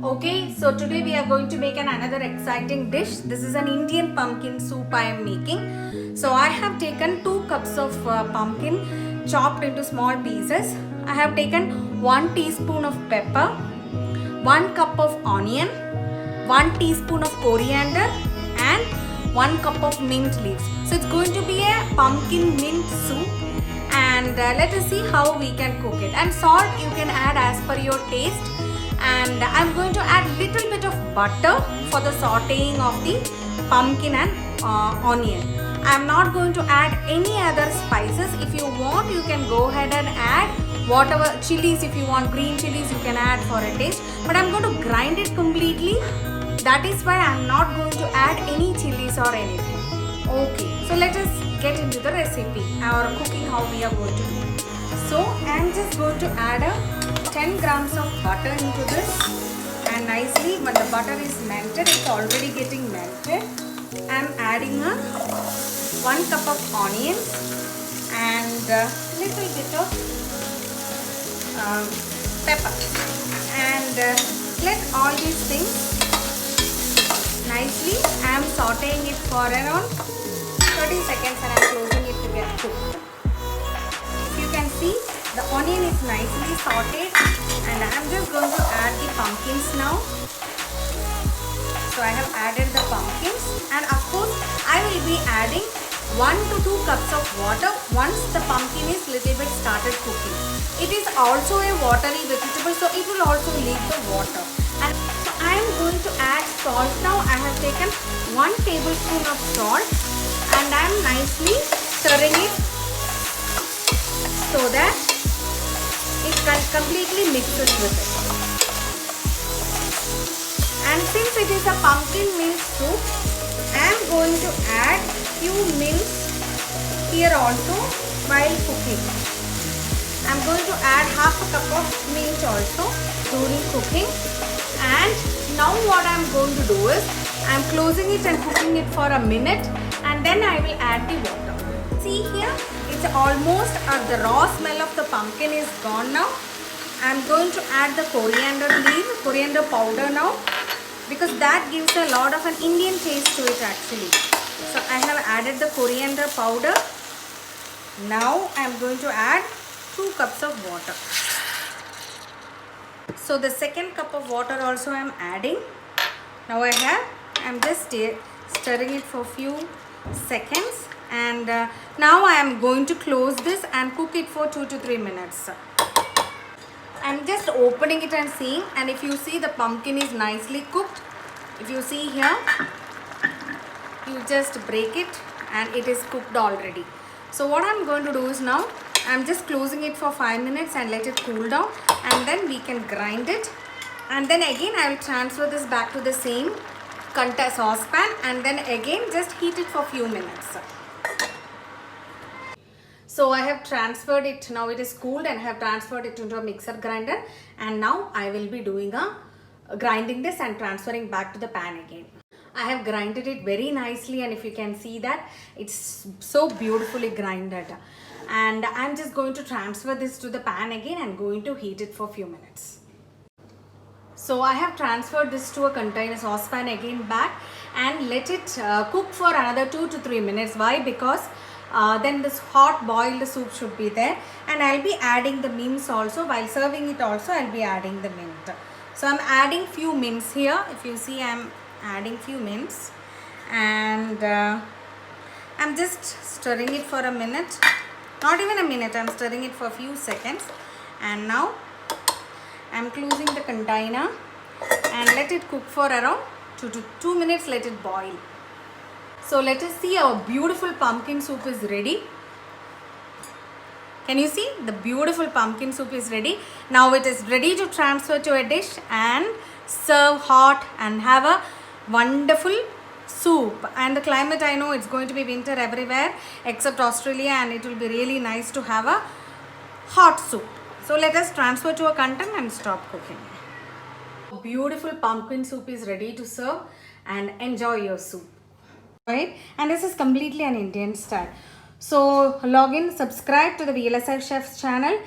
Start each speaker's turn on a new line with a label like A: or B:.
A: Okay, so today we are going to make another exciting dish. This is an Indian pumpkin soup I am making. So I have taken 2 cups of pumpkin chopped into small pieces. I have taken 1 teaspoon of pepper, 1 cup of onion, 1 teaspoon of coriander and 1 cup of mint leaves. So it's going to be a pumpkin mint soup, and let us see how we can cook it. And salt you can add as per your taste. And I'm going to add little bit of butter for the sauteing of the pumpkin and onion. I'm not going to add any other spices. If you want, you can go ahead and add whatever chilies. If you want green chilies, you can add for a taste, but I'm going to grind it completely. That is why I'm not going to add any chilies or anything. Okay, so let us get into the recipe or cooking, how we are going to do. So I'm just going to add a 10 grams of butter into this, and nicely when the butter is melted, it's already getting melted. I'm adding a 1 cup of onions and a little bit of pepper, and let all these things nicely. I'm sauteing it for around 30 seconds and I'm closing it to get cooked. If you can see, the onion is nicely sauteed, and I'm just going to add the pumpkins now. So I have added the pumpkins, and of course I will be adding 1 to 2 cups of water once the pumpkin is little bit started cooking. It is also a watery vegetable, so it will also leave the water. And so I am going to add salt now. I have taken 1 tablespoon of salt, and I am nicely stirring it so that it completely mixes with it. And since it is a pumpkin mint soup, I am going to add few mints here also while cooking. I am going to add half a cup of mint also during cooking. And now what I am going to do is, I am closing it and cooking it for a minute, and then I will add the water. See here, it's almost the raw smell of the pumpkin is gone now. I'm going to add the coriander powder now, because that gives a lot of an Indian taste to it actually. So I have added the coriander powder. Now I'm going to add 2 cups of water. So the second cup of water also I'm adding. Now I'm just stirring it for few seconds, and now I am going to close this and cook it for 2 to 3 minutes. I'm just opening it and seeing, and if you see, the pumpkin is nicely cooked. If you see here, you just break it and it is cooked already. So what I'm going to do is, now I'm just closing it for 5 minutes and let it cool down, and then we can grind it. And then again I will transfer this back to the same saucepan, and then again just heat it for few minutes. So I have transferred it, now it is cooled, and I have transferred it into a mixer grinder, and now I will be doing grinding this and transferring back to the pan again. I have grinded it very nicely, and if you can see that, it's so beautifully grinded. And I'm just going to transfer this to the pan again and going to heat it for a few minutes. So I have transferred this to a container saucepan again back, and let it cook for another 2 to 3 minutes. Why? Because then this hot boiled soup should be there, and I'll be adding the mints also. While serving it also, I'll be adding the mint. So I'm adding few mints here. If you see, I'm adding few mints, and I'm just stirring it for a minute. Not even a minute, I'm stirring it for a few seconds. And now I'm closing the container and let it cook for around 2 minutes. Let it boil. So let us see, our beautiful pumpkin soup is ready. Can you see? The beautiful pumpkin soup is ready. Now it is ready to transfer to a dish and serve hot and have a wonderful soup. And the climate, I know it's going to be winter everywhere except Australia, and it will be really nice to have a hot soup. So let us transfer to a container and stop cooking. Beautiful pumpkin soup is ready to serve, and enjoy your soup. Right? And this is completely an Indian style. So log in, subscribe to the VLSI Chef's channel,